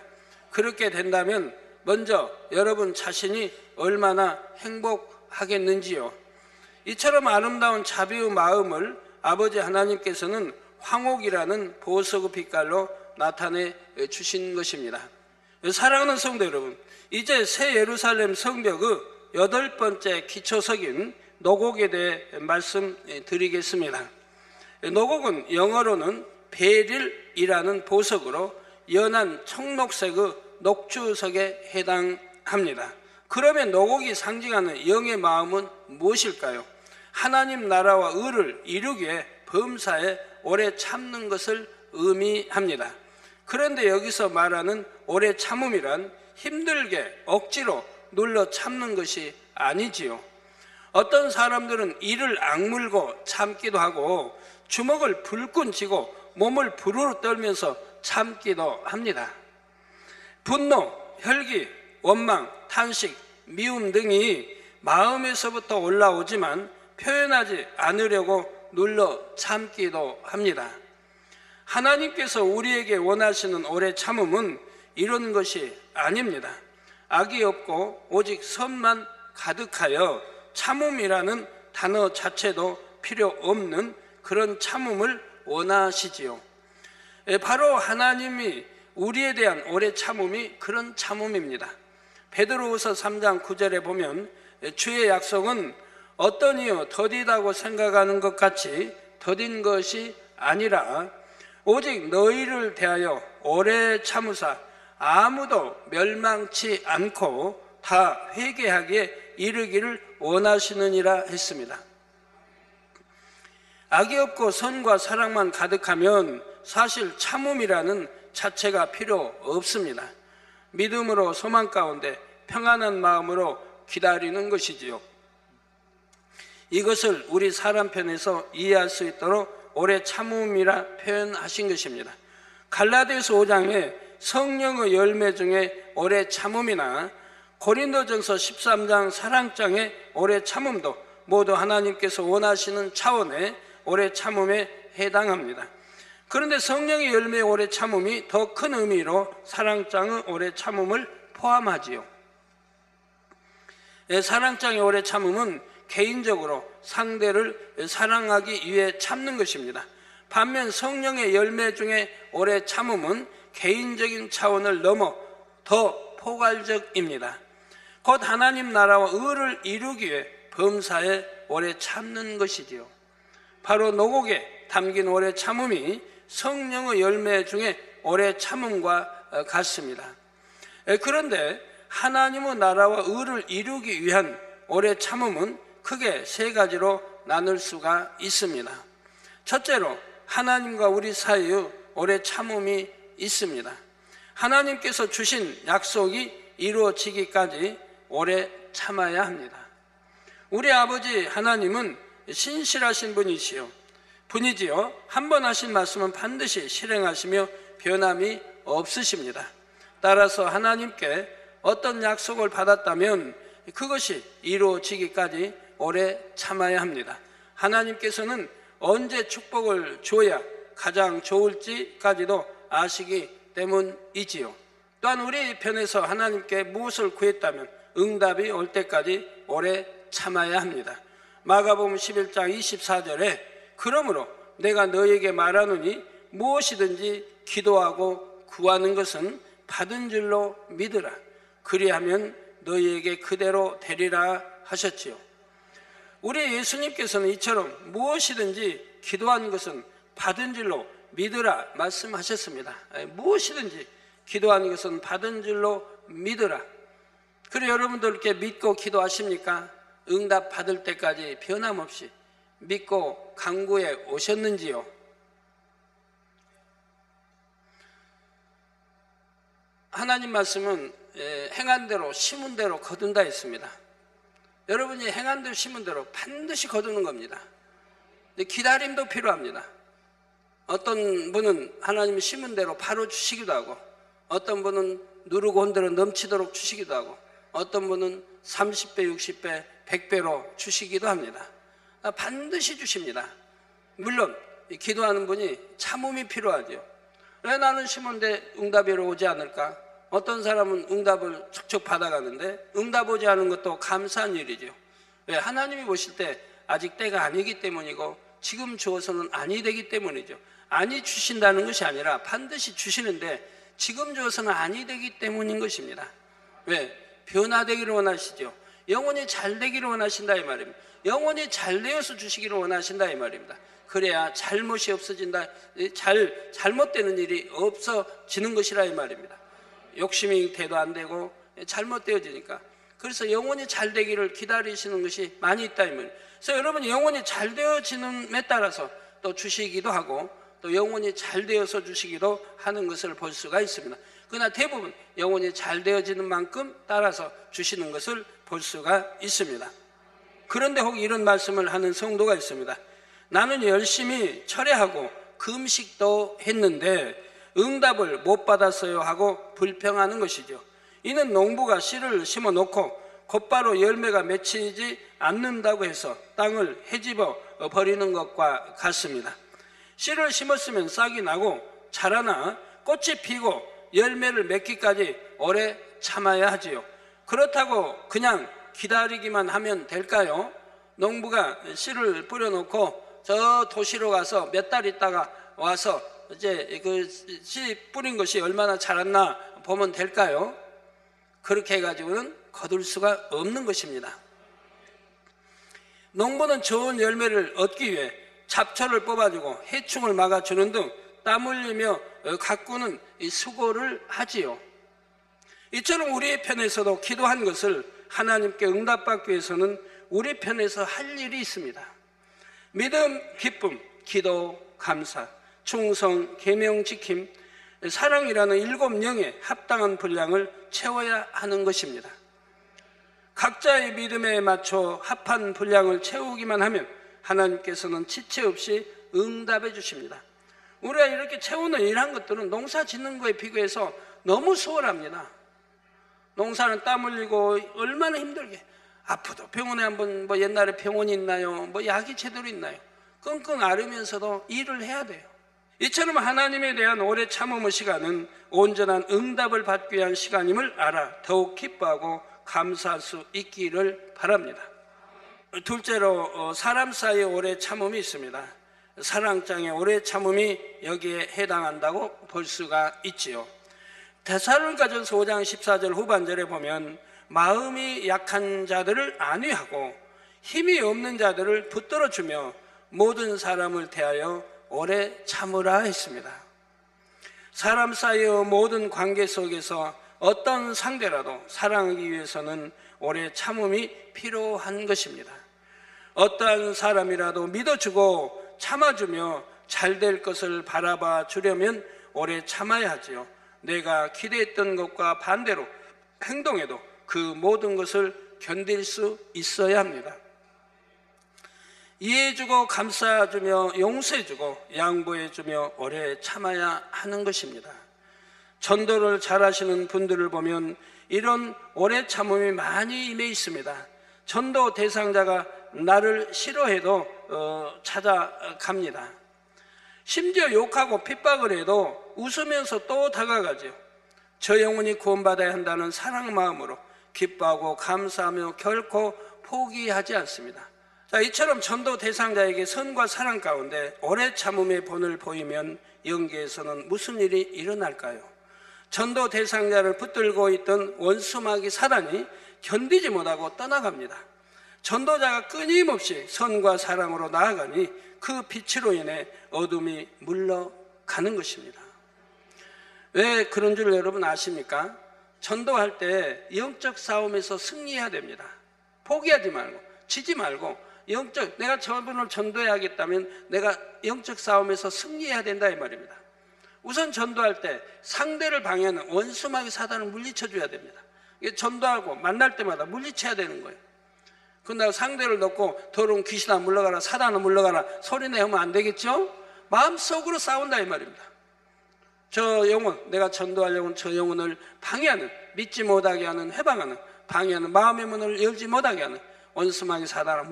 그렇게 된다면 먼저 여러분 자신이 얼마나 행복하겠는지요. 이처럼 아름다운 자비의 마음을 아버지 하나님께서는 황옥이라는 보석의 빛깔로 나타내 주신 것입니다. 사랑하는 성도 여러분, 이제 새 예루살렘 성벽의 8번째 기초석인 노곡에 대해 말씀드리겠습니다. 노곡은 영어로는 베릴이라는 보석으로 연한 청록색의 녹주석에 해당합니다. 그러면 노곡이 상징하는 영의 마음은 무엇일까요? 하나님 나라와 의를 이루기에 범사에 오래 참는 것을 의미합니다. 그런데 여기서 말하는 오래 참음이란 힘들게 억지로 눌러 참는 것이 아니지요. 어떤 사람들은 이를 악물고 참기도 하고 주먹을 불끈 쥐고 몸을 부르르 떨면서 참기도 합니다. 분노, 혈기, 원망, 탄식, 미움 등이 마음에서부터 올라오지만 표현하지 않으려고 눌러 참기도 합니다. 하나님께서 우리에게 원하시는 오래 참음은 이런 것이 아닙니다. 악이 없고 오직 선만 가득하여 참음이라는 단어 자체도 필요 없는 그런 참음을 원하시지요. 바로 하나님이 우리에 대한 오래 참음이 그런 참음입니다. 베드로후서 3장 9절에 보면 주의 약속은 어떤 이유 더디다고 생각하는 것 같이 더딘 것이 아니라 오직 너희를 대하여 오래 참으사 아무도 멸망치 않고 다 회개하기에 이르기를 원하시느니라 했습니다. 악이 없고 선과 사랑만 가득하면 사실 참음이라는 자체가 필요 없습니다. 믿음으로 소망 가운데 평안한 마음으로 기다리는 것이지요. 이것을 우리 사람 편에서 이해할 수 있도록 오래 참음이라 표현하신 것입니다. 갈라디아서 5장에 성령의 열매 중에 오래 참음이나 고린도전서 13장 사랑장의 오래 참음도 모두 하나님께서 원하시는 차원의 오래 참음에 해당합니다. 그런데 성령의 열매의 오래 참음이 더 큰 의미로 사랑장의 오래 참음을 포함하지요. 사랑장의 오래 참음은 개인적으로 상대를 사랑하기 위해 참는 것입니다. 반면 성령의 열매 중에 오래 참음은 개인적인 차원을 넘어 더 포괄적입니다. 곧 하나님 나라와 의를 이루기 위해 범사에 오래 참는 것이지요. 바로 노곡에 담긴 오래 참음이 성령의 열매 중에 오래 참음과 같습니다. 그런데 하나님의 나라와 의를 이루기 위한 오래 참음은 크게 세 가지로 나눌 수가 있습니다. 첫째로 하나님과 우리 사이의 오래 참음이 있습니다. 하나님께서 주신 약속이 이루어지기까지 오래 참아야 합니다. 우리 아버지 하나님은 신실하신 분이지요. 한 번 하신 말씀은 반드시 실행하시며 변함이 없으십니다. 따라서 하나님께 어떤 약속을 받았다면 그것이 이루어지기까지 오래 참아야 합니다. 하나님께서는 언제 축복을 줘야 가장 좋을지까지도 아시기 때문이지요. 또한 우리 편에서 하나님께 무엇을 구했다면 응답이 올 때까지 오래 참아야 합니다. 마가복음 11장 24절에 그러므로 내가 너에게 말하노니 무엇이든지 기도하고 구하는 것은 받은 줄로 믿으라. 그리하면 너희에게 그대로 되리라 하셨지요. 우리 예수님께서는 이처럼 무엇이든지 기도하는 것은 받은 줄로 믿으라 말씀하셨습니다. 무엇이든지 기도하는 것은 받은 줄로 믿으라. 그래 여러분들 이렇게 믿고 기도하십니까? 응답 받을 때까지 변함없이 믿고 강구해 오셨는지요? 하나님 말씀은 행한 대로 심은 대로 거둔다 했습니다. 여러분이 행한 대로 심은 대로 반드시 거두는 겁니다. 근데 기다림도 필요합니다. 어떤 분은 하나님이 심은 대로 바로 주시기도 하고, 어떤 분은 누르고 온 대로 넘치도록 주시기도 하고, 어떤 분은 30배, 60배, 100배로 주시기도 합니다. 반드시 주십니다. 물론 기도하는 분이 참음이 필요하죠. 왜 나는 심은데 응답이 오지 않을까? 어떤 사람은 응답을 척척 받아가는데 응답 오지 않은 것도 감사한 일이죠. 왜? 하나님이 보실 때 아직 때가 아니기 때문이고 지금 주어서는 아니 되기 때문이죠. 아니 주신다는 것이 아니라 반드시 주시는데 지금 주어서는 아니 되기 때문인 것입니다. 왜? 변화되기를 원하시죠. 영혼이 잘 되기를 원하신다 이 말입니다. 영혼이 잘 되어서 주시기를 원하신다 이 말입니다. 그래야 잘못이 없어진다, 잘못되는 일이 없어지는 것이라 이 말입니다. 욕심이 돼도 안 되고 잘못되어지니까. 그래서 영혼이 잘 되기를 기다리시는 것이 많이 있다 이 말입니다. 그래서 여러분이 영혼이 잘 되어지는에 따라서 또 주시기도 하고 또 영혼이 잘 되어서 주시기도 하는 것을 볼 수가 있습니다. 그러나 대부분 영혼이 잘 되어지는 만큼 따라서 주시는 것을 볼 수가 있습니다. 그런데 혹 이런 말씀을 하는 성도가 있습니다. 나는 열심히 철회하고 금식도 했는데 응답을 못 받았어요 하고 불평하는 것이죠. 이는 농부가 씨를 심어놓고 곧바로 열매가 맺히지 않는다고 해서 땅을 헤집어 버리는 것과 같습니다. 씨를 심었으면 싹이 나고 자라나 꽃이 피고 열매를 맺기까지 오래 참아야 하지요. 그렇다고 그냥 기다리기만 하면 될까요? 농부가 씨를 뿌려놓고 저 도시로 가서 몇 달 있다가 와서 이제 그 씨 뿌린 것이 얼마나 자랐나 보면 될까요? 그렇게 해가지고는 거둘 수가 없는 것입니다. 농부는 좋은 열매를 얻기 위해 잡초를 뽑아주고 해충을 막아주는 등 땀 흘리며 가꾸는 수고를 하지요. 이처럼 우리 편에서도 기도한 것을 하나님께 응답받기 위해서는 우리 편에서 할 일이 있습니다. 믿음, 기쁨, 기도, 감사, 충성, 계명 지킴, 사랑이라는 7영의 합당한 분량을 채워야 하는 것입니다. 각자의 믿음에 맞춰 합한 분량을 채우기만 하면 하나님께서는 지체 없이 응답해 주십니다. 우리가 이렇게 채우는 이러한 것들은 농사 짓는 거에 비교해서 너무 수월합니다. 농사는 땀 흘리고 얼마나 힘들게, 아프도 병원에 한번 뭐 옛날에 병원이 있나요? 뭐 약이 제대로 있나요? 끙끙 앓으면서도 일을 해야 돼요. 이처럼 하나님에 대한 오래 참음의 시간은 온전한 응답을 받기 위한 시간임을 알아 더욱 기뻐하고 감사할 수 있기를 바랍니다. 둘째로 사람 사이에 오래 참음이 있습니다. 사랑장의 오래 참음이 여기에 해당한다고 볼 수가 있지요. 데살로니가전서 5장 14절 후반절에 보면 마음이 약한 자들을 안위하고 힘이 없는 자들을 붙들어주며 모든 사람을 대하여 오래 참으라 했습니다. 사람 사이의 모든 관계 속에서 어떤 상대라도 사랑하기 위해서는 오래 참음이 필요한 것입니다. 어떠한 사람이라도 믿어주고 참아주며 잘 될 것을 바라봐 주려면 오래 참아야 하지요. 내가 기대했던 것과 반대로 행동해도 그 모든 것을 견딜 수 있어야 합니다. 이해해주고 감싸주며 용서해주고 양보해주며 오래 참아야 하는 것입니다. 전도를 잘하시는 분들을 보면 이런 오래 참음이 많이 임해 있습니다. 전도 대상자가 나를 싫어해도 찾아갑니다. 심지어 욕하고 핍박을 해도 웃으면서 또 다가가죠. 저 영혼이 구원받아야 한다는 사랑 마음으로 기뻐하고 감사하며 결코 포기하지 않습니다. 자, 이처럼 전도 대상자에게 선과 사랑 가운데 오래 참음의 본을 보이면 영계에서는 무슨 일이 일어날까요? 전도 대상자를 붙들고 있던 원수마귀 사단이 견디지 못하고 떠나갑니다. 전도자가 끊임없이 선과 사랑으로 나아가니 그 빛으로 인해 어둠이 물러가는 것입니다. 왜 그런 줄 여러분 아십니까? 전도할 때 영적 싸움에서 승리해야 됩니다. 포기하지 말고 지지 말고 내가 저분을 전도해야겠다면 내가 영적 싸움에서 승리해야 된다 이 말입니다. 우선 전도할 때 상대를 방해하는 원수마귀 사단을 물리쳐줘야 됩니다. 전도하고 만날 때마다 물리쳐야 되는 거예요. 그런데 상대를 놓고 더러운 귀신아 물러가라, 사단아 물러가라 소리내면 안 되겠죠? 마음속으로 싸운다 이 말입니다. 저 영혼, 내가 전도하려고 저 영혼을 방해하는, 믿지 못하게 하는, 해방하는, 방해하는, 마음의 문을 열지 못하게 하는 원수마귀 사단아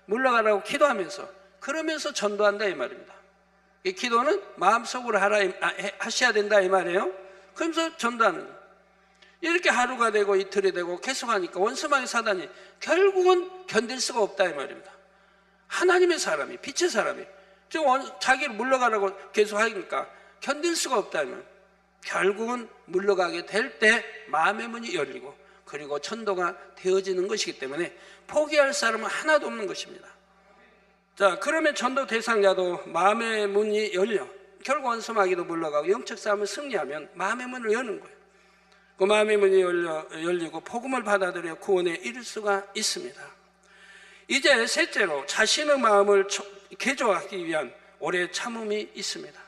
물러가라고 기도하면서 그러면서 전도한다 이 말입니다. 이 기도는 마음속으로 하셔야 된다 이 말이에요. 그러면서 전도하는 거예요. 이렇게 하루가 되고 이틀이 되고 계속하니까 원수마귀 사단이 결국은 견딜 수가 없다 이 말입니다. 하나님의 사람이, 빛의 사람이 자기를 물러가라고 계속 하니까 견딜 수가 없다 이 말입니다. 결국은 물러가게 될 때 마음의 문이 열리고 그리고 전도가 되어지는 것이기 때문에 포기할 사람은 하나도 없는 것입니다. 자, 그러면 전도 대상자도 마음의 문이 열려 결국 원수마귀도 물러가고 영적 싸움을 승리하면 마음의 문을 여는 거예요. 그 마음의 문이 열리고 복음을 받아들여 구원에 이를 수가 있습니다. 이제 셋째로 자신의 마음을 개조하기 위한 오래 참음이 있습니다.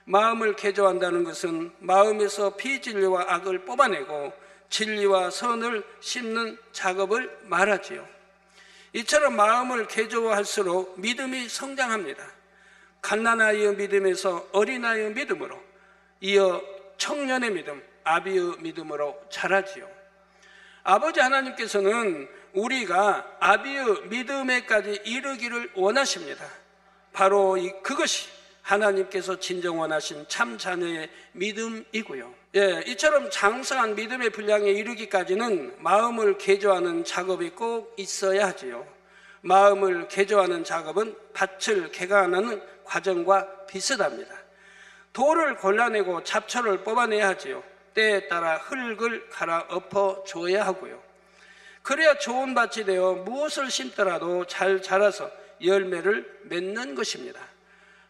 마음을 개조한다는 것은 마음에서 비진리와 악을 뽑아내고 진리와 선을 심는 작업을 말하지요. 이처럼 마음을 개조할수록 믿음이 성장합니다. 갓난아이의 믿음에서 어린아이의 믿음으로 이어 청년의 믿음, 아비의 믿음으로 자라지요. 아버지 하나님께서는 우리가 아비의 믿음에까지 이르기를 원하십니다. 바로 그것이 하나님께서 진정 원하신 참 자녀의 믿음이고요. 이처럼 장성한 믿음의 분량에 이르기까지는 마음을 개조하는 작업이 꼭 있어야 하지요. 마음을 개조하는 작업은 밭을 개간하는 과정과 비슷합니다. 돌을 골라내고 잡초를 뽑아내야 하지요. 때에 따라 흙을 갈아 엎어 줘야 하고요. 그래야 좋은 밭이 되어 무엇을 심더라도 잘 자라서 열매를 맺는 것입니다.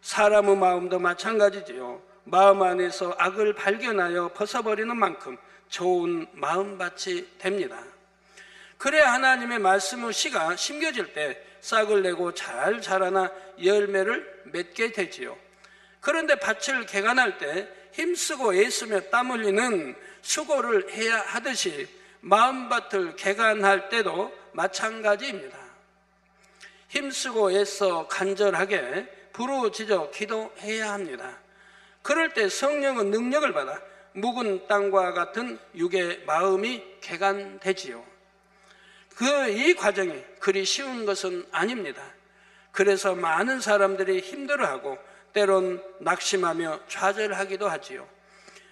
사람의 마음도 마찬가지지요. 마음 안에서 악을 발견하여 벗어버리는 만큼 좋은 마음밭이 됩니다. 그래야 하나님의 말씀의 씨가 심겨질 때 싹을 내고 잘 자라나 열매를 맺게 되지요. 그런데 밭을 개간할 때 힘쓰고 애쓰며 땀 흘리는 수고를 해야 하듯이 마음밭을 개간할 때도 마찬가지입니다. 힘쓰고 애써 간절하게 부르짖어 기도해야 합니다. 그럴 때 성령은 능력을 받아 묵은 땅과 같은 육의 마음이 개간되지요. 이 과정이 그리 쉬운 것은 아닙니다. 그래서 많은 사람들이 힘들어하고 때론 낙심하며 좌절하기도 하지요.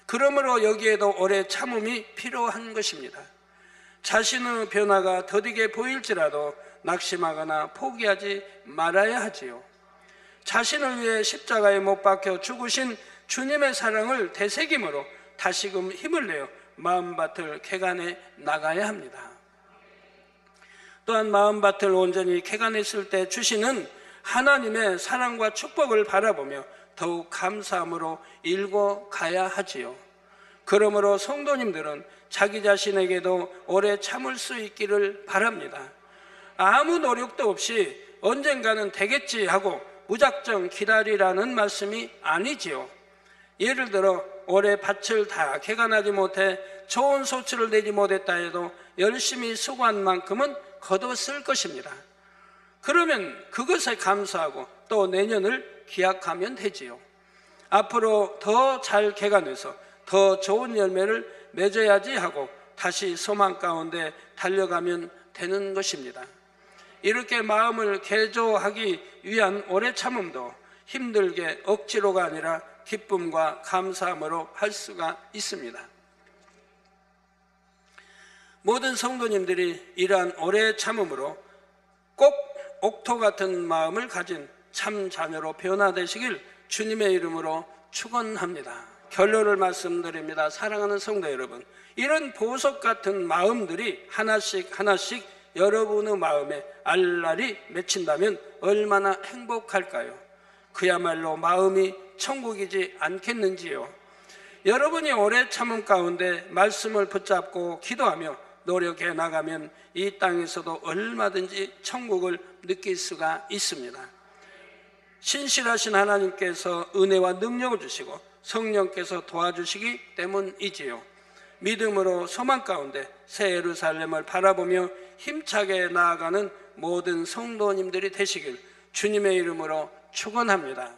그러므로 여기에도 오래 참음이 필요한 것입니다. 자신의 변화가 더디게 보일지라도 낙심하거나 포기하지 말아야 하지요. 자신을 위해 십자가에 못 박혀 죽으신 주님의 사랑을 되새김으로 다시금 힘을 내어 마음밭을 개간해 나가야 합니다. 또한 마음밭을 온전히 개간했을 때 주시는 하나님의 사랑과 축복을 바라보며 더욱 감사함으로 일궈 가야 하지요. 그러므로 성도님들은 자기 자신에게도 오래 참을 수 있기를 바랍니다. 아무 노력도 없이 언젠가는 되겠지 하고 무작정 기다리라는 말씀이 아니지요. 예를 들어 올해 밭을 다 개간하지 못해 좋은 소출을 내지 못했다 해도 열심히 수고한 만큼은 거뒀을 것입니다. 그러면 그것에 감사하고 또 내년을 기약하면 되지요. 앞으로 더 잘 개간해서 더 좋은 열매를 맺어야지 하고 다시 소망 가운데 달려가면 되는 것입니다. 이렇게 마음을 개조하기 위한 오래 참음도 힘들게 억지로가 아니라 기쁨과 감사함으로 할 수가 있습니다. 모든 성도님들이 이러한 오래 참음으로 꼭 옥토 같은 마음을 가진 참 자녀로 변화되시길 주님의 이름으로 축원합니다. 결론을 말씀드립니다. 사랑하는 성도 여러분, 이런 보석 같은 마음들이 하나씩 여러분의 마음에 알알이 맺힌다면 얼마나 행복할까요? 그야말로 마음이 천국이지 않겠는지요. 여러분이 오래 참음 가운데 말씀을 붙잡고 기도하며 노력해 나가면 이 땅에서도 얼마든지 천국을 느낄 수가 있습니다. 신실하신 하나님께서 은혜와 능력을 주시고 성령께서 도와주시기 때문이지요. 믿음으로 소망 가운데 새 예루살렘을 바라보며 힘차게 나아가는 모든 성도님들이 되시길 주님의 이름으로 축원합니다.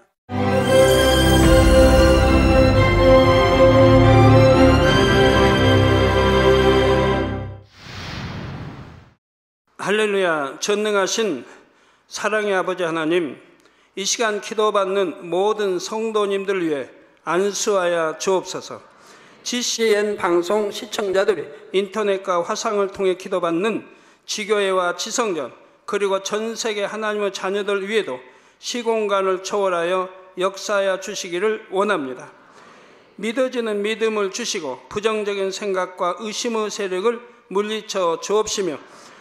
할렐루야. 전능하신 사랑의 아버지 하나님, 이 시간 기도받는 모든 성도님들 위해 안수하여 주옵소서. GCN 방송 시청자들이 인터넷과 화상을 통해 기도받는 지교회와 지성전 그리고 전 세계 하나님의 자녀들 위에도 시공간을 초월하여 역사하여 주시기를 원합니다. 믿어지는 믿음을 주시고 부정적인 생각과 의심의 세력을 물리쳐 주옵시며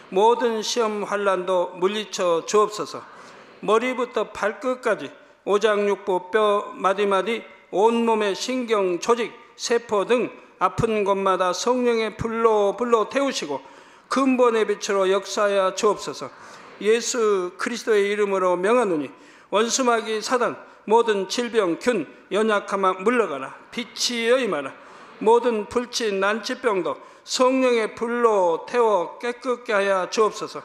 모든 시험 환난도 물리쳐 주옵소서. 머리부터 발끝까지 오장육부 뼈 마디마디 온몸의 신경 조직 세포 등 아픈 곳마다 성령의 불로 태우시고 근본의 빛으로 역사하여 주옵소서. 예수 그리스도의 이름으로 명하노니 원수마귀 사단 모든 질병 균 연약함아 물러가라. 빛이 임하라. 모든 불치 난치병도 성령의 불로 태워 깨끗게 하여 주옵소서.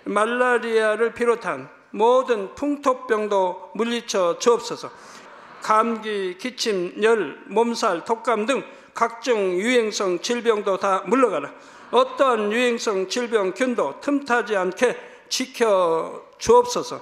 말라리아를 비롯한 모든 풍토병도 물리쳐 주옵소서. 감기, 기침, 열, 몸살, 독감 등 각종 유행성 질병도 다 물러가라. 어떠한 유행성 질병 균도 틈타지 않게 지켜 주옵소서.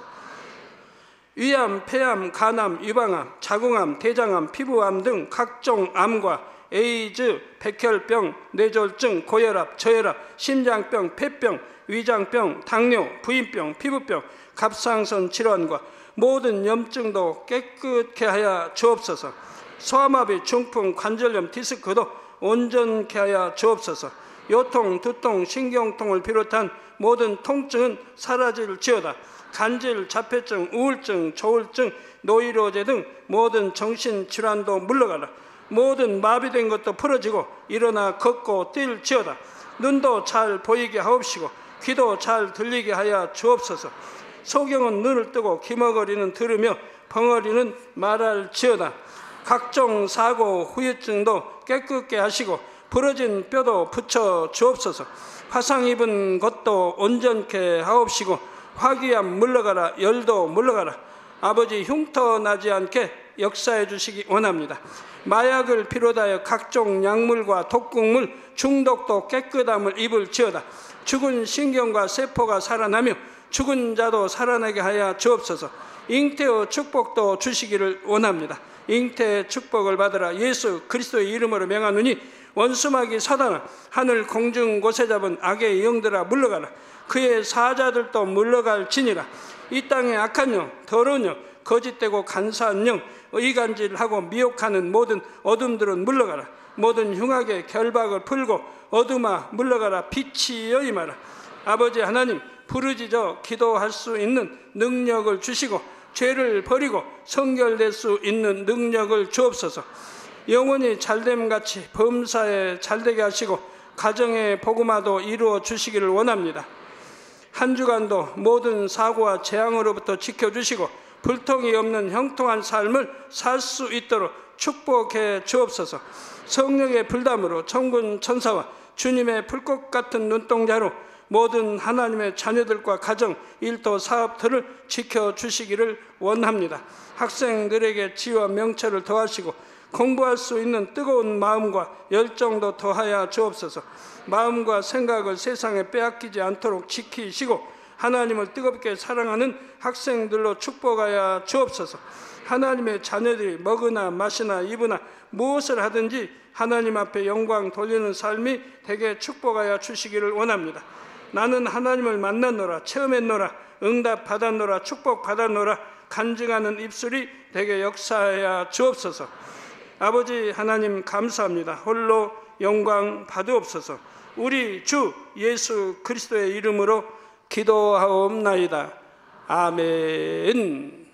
위암, 폐암, 간암, 유방암, 자궁암, 대장암, 피부암 등 각종 암과 에이즈, 백혈병, 뇌졸중, 고혈압, 저혈압, 심장병, 폐병, 위장병, 당뇨, 부인병, 피부병, 갑상선 질환과 모든 염증도 깨끗게 하여 주옵소서. 소아마비, 중풍, 관절염, 디스크도 온전케 하여 주옵소서. 요통, 두통, 신경통을 비롯한 모든 통증은 사라질지어다. 간질, 자폐증, 우울증, 조울증, 노이로제 등 모든 정신질환도 물러가라. 모든 마비된 것도 풀어지고 일어나 걷고 뛸지어다. 눈도 잘 보이게 하옵시고 귀도 잘 들리게 하여 주옵소서. 소경은 눈을 뜨고 기머거리는 들으며 벙어리는 말할지어다. 각종 사고 후유증도 깨끗게 하시고 부러진 뼈도 붙여 주옵소서. 화상 입은 것도 온전케 하옵시고 화기암 물러가라. 열도 물러가라. 아버지 흉터 나지 않게 역사해 주시기 원합니다. 마약을 비롯하여 각종 약물과 독극물 중독도 깨끗함을 입을지어다. 죽은 신경과 세포가 살아나며 죽은 자도 살아나게 하여 주옵소서. 잉태의 축복도 주시기를 원합니다. 잉태의 축복을 받으라. 예수 그리스도의 이름으로 명하노니 원수마귀 사단아, 하늘 공중 곳에 잡은 악의 영들아 물러가라. 그의 사자들도 물러갈지니라. 이 땅의 악한 영, 더러운 영, 거짓되고 간사한 영, 의간질하고 미혹하는 모든 어둠들은 물러가라. 모든 흉악의 결박을 풀고 어둠아 물러가라. 빛이여 임하라. 아버지 하나님, 부르짖어 기도할 수 있는 능력을 주시고 죄를 버리고 성결될 수 있는 능력을 주옵소서. 영원히 잘됨같이 범사에 잘되게 하시고 가정의 복음화도 이루어 주시기를 원합니다. 한 주간도 모든 사고와 재앙으로부터 지켜주시고 불통이 없는 형통한 삶을 살 수 있도록 축복해 주옵소서. 성령의 불담으로 천군 천사와 주님의 불꽃 같은 눈동자로 모든 하나님의 자녀들과 가정, 일도, 사업들을 지켜주시기를 원합니다. 학생들에게 지혜와 명철을 더하시고 공부할 수 있는 뜨거운 마음과 열정도 더하여 주옵소서. 마음과 생각을 세상에 빼앗기지 않도록 지키시고 하나님을 뜨겁게 사랑하는 학생들로 축복하여 주옵소서. 하나님의 자녀들이 먹으나 마시나 입으나 무엇을 하든지 하나님 앞에 영광 돌리는 삶이 되게 축복하여 주시기를 원합니다. 나는 하나님을 만났노라, 체험했노라, 응답 받았노라, 축복 받았노라 간증하는 입술이 되게 역사하여 주옵소서. 아버지 하나님 감사합니다. 홀로 영광 받으옵소서. 우리 주 예수 그리스도의 이름으로 기도하옵나이다. 아멘.